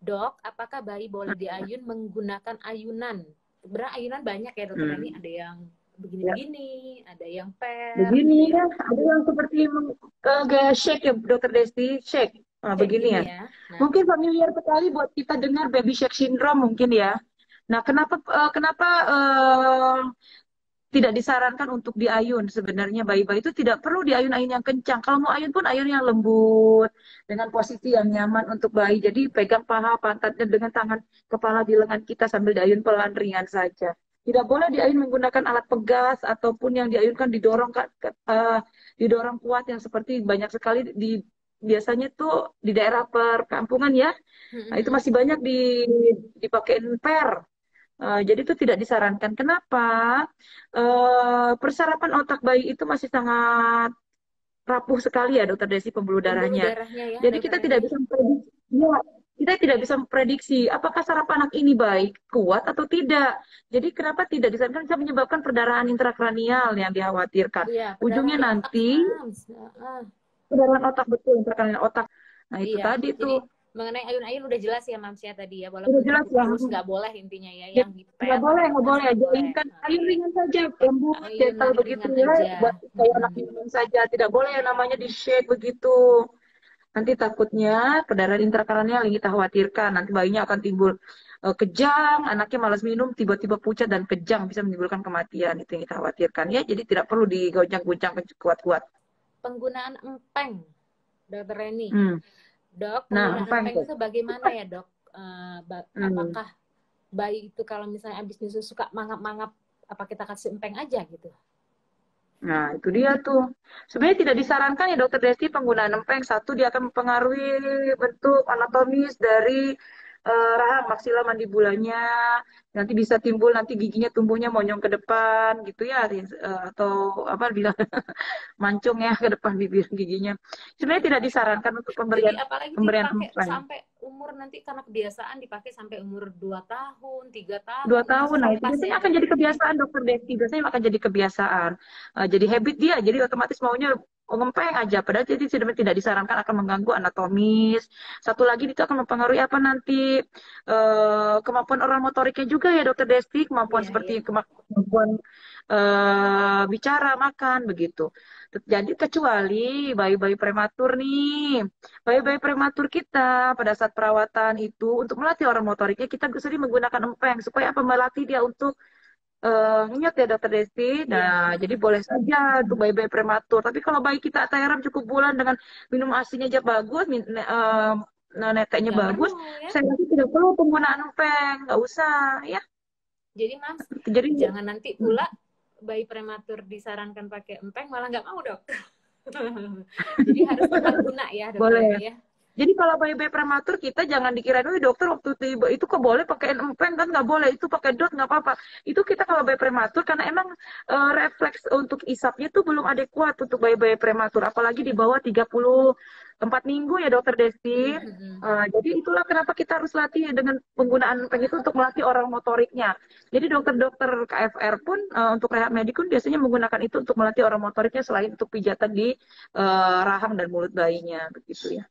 Dok, apakah bayi boleh diayun menggunakan ayunan? Sebenarnya ayunan banyak ya dokter Reni. Hmm. Ada yang Ya, begini-begini, ada yang per begini gitu ya. ya, ada yang seperti shake ya, Dokter Desti, shake. Nah, Kayak begini gini ya. ya. Nah, Mungkin familiar sekali buat kita dengar baby shake syndrome mungkin ya. Nah, kenapa tidak disarankan untuk diayun? Sebenarnya bayi-bayi itu tidak perlu diayun-ayun yang kencang. Kalau mau ayun pun ayun yang lembut dengan posisi yang nyaman untuk bayi. Jadi pegang paha pantatnya dengan tangan kepala di lengan kita sambil diayun pelan ringan saja. Tidak boleh diayun menggunakan alat pegas ataupun yang diayunkan didorong kuat yang seperti banyak sekali di biasanya tuh di daerah perkampungan ya. Nah, itu masih banyak dipakein per. Jadi itu tidak disarankan. Kenapa? Perserapan otak bayi itu masih sangat rapuh sekali ya, Dokter Desi, pembuluh pembuluh darahnya. darahnya ya Jadi dokter kita tidak Reni. bisa memprediksi, ya, kita tidak bisa memprediksi apakah saraf anak ini baik, kuat atau tidak. Jadi kenapa tidak disarankan bisa menyebabkan perdarahan intrakranial yang dikhawatirkan. Iya, Ujungnya perdarahan di otak sih, nanti Mams. Heeh. perdarahan otak betul, intrakranial otak. Nah itu Iya, tadi jadi tuh. mengenai ayun-ayun udah jelas ya Mams ya tadi ya, Udah walaupun jelas ya. terputus nggak boleh intinya ya, Ya, yang nggak dipel, boleh, yang nggak pegas boleh nggak aja. boleh. Ini kan Oke, ayun ringan saja, lembut, gentle ayunan begitu ringan ya, aja. buat kayak anak Mm-mm. minuman saja. Tidak boleh yang namanya di shake begitu. Nanti takutnya perdarahan intrakranial yang kita khawatirkan. Nanti bayinya akan timbul kejang, anaknya malas minum, tiba-tiba pucat dan kejang bisa menimbulkan kematian. Itu yang kita khawatirkan ya. Jadi tidak perlu digoncang-goncang kuat-kuat. Penggunaan empeng, dokter Reni. Hmm. Dok, Nah, penggunaan empang empeng tuh. itu bagaimana ya dok? Hmm. Apakah bayi itu kalau misalnya habis nyusu suka mangap-mangap, apa kita kasih empeng aja gitu? Nah, itu dia tuh. Sebenarnya tidak disarankan ya Dokter Desti penggunaan empeng. Satu, dia akan mempengaruhi bentuk anatomis dari rahang maksila mandibulanya. Nanti bisa timbul nanti giginya tumbuhnya monyong ke depan gitu ya. Atau apa bilang mancung ya ke depan bibir giginya. Sebenarnya tidak disarankan untuk Jadi pemberian apalagi pemberian dipakai empeng. sampai umur nanti karena kebiasaan dipakai sampai umur 2 tahun, 3 Dua tahun, itu tahun, nah susah itu lepas ya biasanya akan dokter jadi Reni. kebiasaan Dokter Desti. Biasanya akan jadi kebiasaan. Jadi habit dia, jadi otomatis maunya ngempeng aja. Padahal jadi sebenarnya tidak disarankan akan mengganggu anatomis. Satu lagi itu akan mempengaruhi apa nanti kemampuan oral motoriknya juga ya Dokter Desti. Kemampuan Iya, seperti iya. kemampuan bicara, makan, begitu. Jadi kecuali bayi-bayi prematur nih. Bayi-bayi prematur kita pada saat perawatan itu untuk melatih oral motoriknya kita sering menggunakan empeng supaya apa melatih dia untuk ngenyot ya Dokter Desti. Iya, Nah, jadi heeh. boleh saja untuk bayi-bayi prematur. Tapi kalau bayi kita terem cukup bulan dengan minum ASINya aja bagus, nah, neteknya Nggak bagus, perlu ya. saya rasa tidak perlu penggunaan empeng, nggak usah ya. Jadi Mams, Jadi jangan nanti pula bayi prematur disarankan pakai empeng malah nggak mau dok. Jadi harus tepat guna ya dokter boleh. Reni ya. Jadi kalau bayi-bayi prematur kita jangan dikirain, "Wih dokter waktu tiba itu kok boleh pakai empeng kan nggak boleh, itu pakai dot nggak apa-apa." Itu kita kalau bayi prematur karena emang refleks untuk isapnya tuh belum adekuat untuk bayi-bayi prematur, apalagi di bawah 34 minggu ya Dokter Desti. Jadi itulah kenapa kita harus latih dengan penggunaan empeng itu untuk melatih oral motoriknya. Jadi dokter-dokter KFR pun untuk rehab medik pun biasanya menggunakan itu untuk melatih oral motoriknya selain untuk pijatan di rahang dan mulut bayinya begitu ya.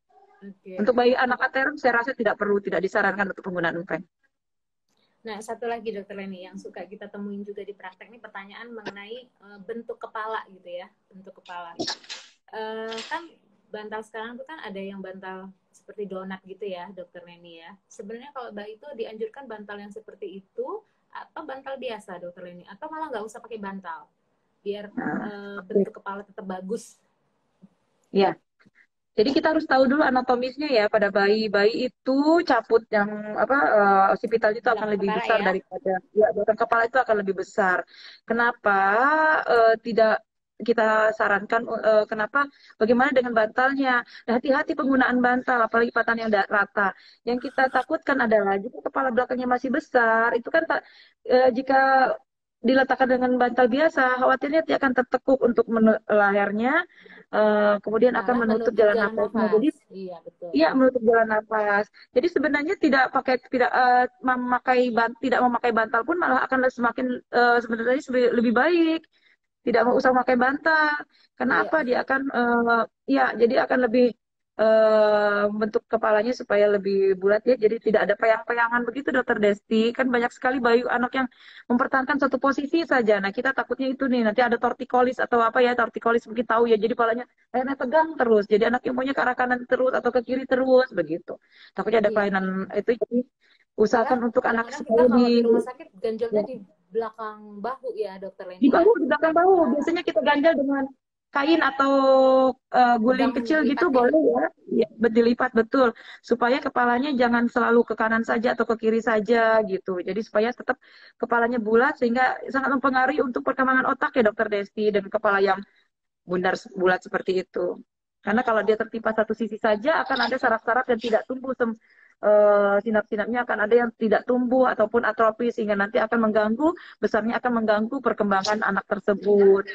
Oke. Untuk bayi anak aterum saya rasa tidak perlu, tidak disarankan untuk penggunaan empeng. Nah, satu lagi dokter Leni yang suka kita temuin juga di praktek ini pertanyaan mengenai bentuk kepala gitu ya, bentuk kepala. Kan bantal sekarang tuh kan ada yang bantal seperti donat gitu ya, dokter Leni ya. Sebenarnya kalau bayi itu dianjurkan bantal yang seperti itu atau bantal biasa, dokter Leni, atau malah nggak usah pakai bantal, biar Nah, oke. bentuk kepala tetap bagus. Ya, jadi kita harus tahu dulu anatomisnya ya pada bayi. Bayi itu caput yang apa occipitalnya itu akan Belakang lebih kepala besar ya. daripada ya belakang kepala itu akan lebih besar. Kenapa tidak kita sarankan kenapa bagaimana dengan bantalnya? Nah, hati-hati penggunaan bantal apalagi patahan yang rata. Yang kita takutkan adalah jika kepala belakangnya masih besar, itu kan jika diletakkan dengan bantal biasa, khawatirnya dia akan tertekuk untuk lehernya, kemudian akan Malah menutup menutup jalan jalan nafasnya. Jadi nafas. Iya, betul. iya menutup jalan nafas. Jadi sebenarnya tidak tidak memakai bantal pun malah akan semakin sebenarnya lebih baik. Tidak mau usah memakai bantal. Karena Iya, apa? Dia akan ya jadi akan lebih bentuk kepalanya supaya lebih bulat ya. Jadi tidak ada peyang-peyangan begitu Dokter Desti. Kan banyak sekali bayi anak yang mempertahankan satu posisi saja. Nah kita takutnya itu nih nanti ada tortikolis atau apa ya, tortikolis mungkin tahu ya. Jadi palanya akhirnya tegang terus. Jadi anak yang maunya ke arah kanan terus atau ke kiri terus begitu. Takutnya ada Iya. kelainan itu. Jadi Malah usahakan untuk anak kadang-kadang kita supaya kalau di rumah sakit ganjolnya ya, di belakang bahu ya Dokter di Leni ya. bahu, di belakang bahu. Kepala. Biasanya kita ganjal dengan kain atau guling Pedang kecil gitu dilipat ya. boleh ya. Ya, dilipat betul. Supaya kepalanya jangan selalu ke kanan saja atau ke kiri saja gitu. Jadi supaya tetap kepalanya bulat sehingga sangat mempengaruhi untuk perkembangan otak ya Dokter Desti dan kepala yang bundar bulat seperti itu. Karena kalau dia tertimpa satu sisi saja akan ada saraf-saraf yang tidak tumbuh sinap-sinapnya akan ada yang tidak tumbuh ataupun atrofi sehingga nanti akan mengganggu besarnya akan mengganggu perkembangan anak tersebut.